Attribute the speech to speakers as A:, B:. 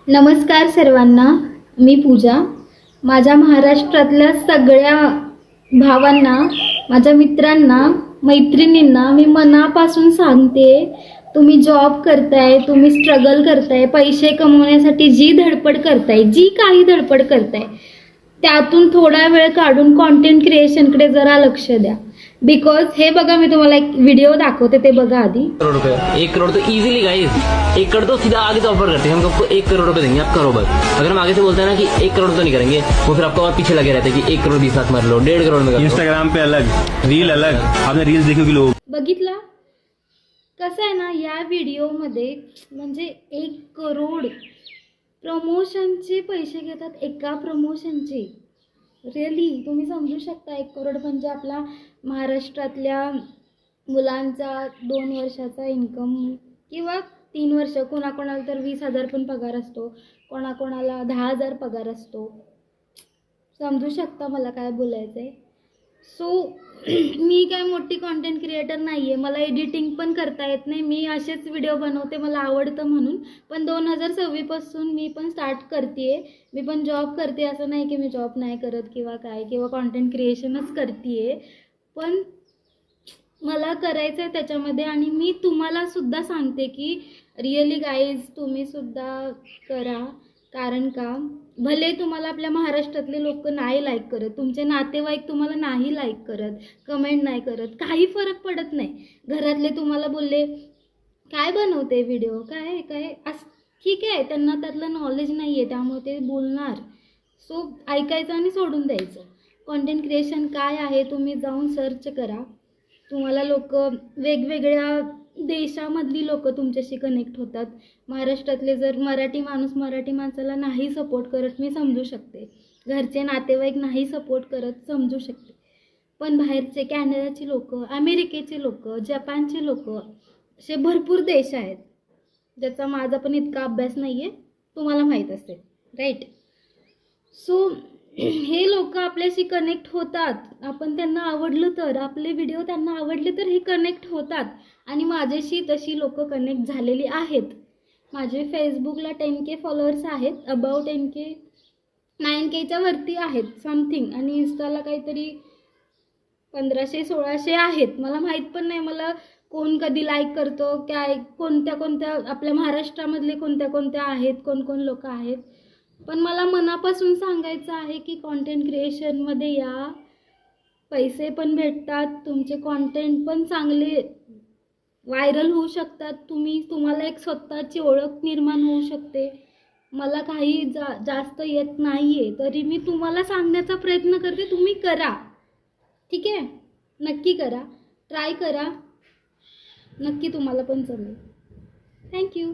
A: नमस्कार सर्वांना, मी पूजा. माझ्या महाराष्ट्रातल्या सगळ्या भावांना, माझ्या मित्रांना, मैत्रिणींना मी मनापासून सांगते, तुम्ही जॉब करताय, तुम्ही स्ट्रगल करताय, पैसे कमवण्यासाठी जी धडपड करताय, जी काही धडपड करताय, त्यातून थोडा वेळ काढून कंटेंट क्रिएशनकडे जरा लक्ष द्या. बिकॉज हे बघा, मी तुम्हाला एक व्हिडिओ दाखवते, ते बघा आधी.
B: करोड़ रुपए, 1 करोड़ तो इजीली गाइस, 1 करोड़ तो सीधा आगे से ऑफर करते हैं. हम आपको 1 करोड़ रुपए देंगे, आप करो बस. अगर हम आगे से बोलते हैं ना कि 1 करोड़ तो नहीं करेंगे, वो फिर आपको और पीछे लगे रहते हैं कि 1 करोड़ 20 लाख मार लो, 1.5 करोड़ में.
C: इंस्टाग्राम पे अलग, रील अलग. आपने रील्स देखी होगी लोग.
A: बघितला कसं आहे ना, या व्हिडिओमध्ये म्हणजे 1 करोड प्रमोशनचे पैसे घेतात, एका प्रमोशनचे. रिअली तुम्ही समजू शकता, 1 करोड म्हणजे आपला महाराष्ट्रातल्या मुलांचा 2 वर्षाचा इन्कम किंवा 3 वर्ष. कोणाकोणाला तर 20,000 पण पगार असतो, कोणाकोणाला 10,000 पगार असतो. समजू शकता मला काय बोलायचं आहे. सो मी काय मोठी कंटेंट क्रिएटर नाही आहे, मला एडिटिंग पण करता येत नाही. मी असेच व्हिडिओ बनवते, मला आवडतं म्हणून. पण 2026पासून मी पण स्टार्ट करते आहे. मी पण जॉब करते, असं नाही की मी जॉब नाही करत किंवा काय, किंवा कंटेंट क्रिएशनच करते आहे. पण मला करायचं आहे त्याच्यामध्ये. आणि मी तुम्हाला सुद्धा सांगते की रिअली गाईज, तुम्ही सुद्धा करा. कारण का, भले तुम्हाला आपल्या महाराष्ट्रातले लोक नाही लाईक करत, तुमचे नातेवाईक तुम्हाला नाही लाईक करत, कमेंट नाही करत, काही फरक पडत नाही. घरातले तुम्हाला बोलले काय बनवते व्हिडिओ, काय काय असं, ठीक आहे, त्यांना त्यातलं नॉलेज नाही आहे, त्यामुळे ते बोलणार. सो ऐकायचं आणि सोडून द्यायचं. कंटेंट क्रिएशन काय आहे तुम्ही जाऊन सर्च करा. तुम्हाला लोक, वेगवेगळ्या देशामधली लोक तुमच्याशी कनेक्ट होतात. महाराष्ट्रातले जर मराठी माणूस मराठी माणसाला नाही सपोर्ट करत, मी समजू शकते. घरचे नातेवाईक नाही सपोर्ट करत, समजू शकते. पण बाहेरचे, कॅनडाची लोक, अमेरिकेचे लोक, जपानचे लोक, असे भरपूर देश आहेत ज्याचा माझा पण इतका अभ्यास नाही आहे, तुम्हाला माहीत असेल, राईट. सो हे लोक आपल्याशी कनेक्ट होतात. आपण त्यांना आवडलं तर, आपले व्हिडिओ त्यांना आवडले तर हे कनेक्ट होतात. आणि माझ्याशी तशी लोक कनेक्ट झालेली आहेत. माझे फेसबुकला 10K फॉलोअर्स आहेत, अबाउट 10K, 9Kच्या वरती आहेत समथिंग. आणि इंस्टाला काहीतरी 1500-1600 आहेत. मला माहीत पण नाही मला कोण कधी लाईक करतो, काय, कोणत्या कोणत्या आपल्या महाराष्ट्रामधले कोणत्या कोणत्या आहेत, कोण कोण लोक आहेत. पण मला मनापासून सांगायचं आहे की कंटेंट क्रिएशनमध्ये या, पैसे पण भेटतात, तुमचे कंटेंट पण चांगले व्हायरल होऊ शकतात, तुम्हाला एक स्वतःची ओळख निर्माण होऊ शकते. मला काही जास्त येत नाही आहे, तरी मी तुम्हाला सांगण्याचा प्रयत्न करते. तुम्ही करा, ठीक आहे, नक्की करा, ट्राय करा, नक्की तुम्हाला पण जमेल. थँक्यू.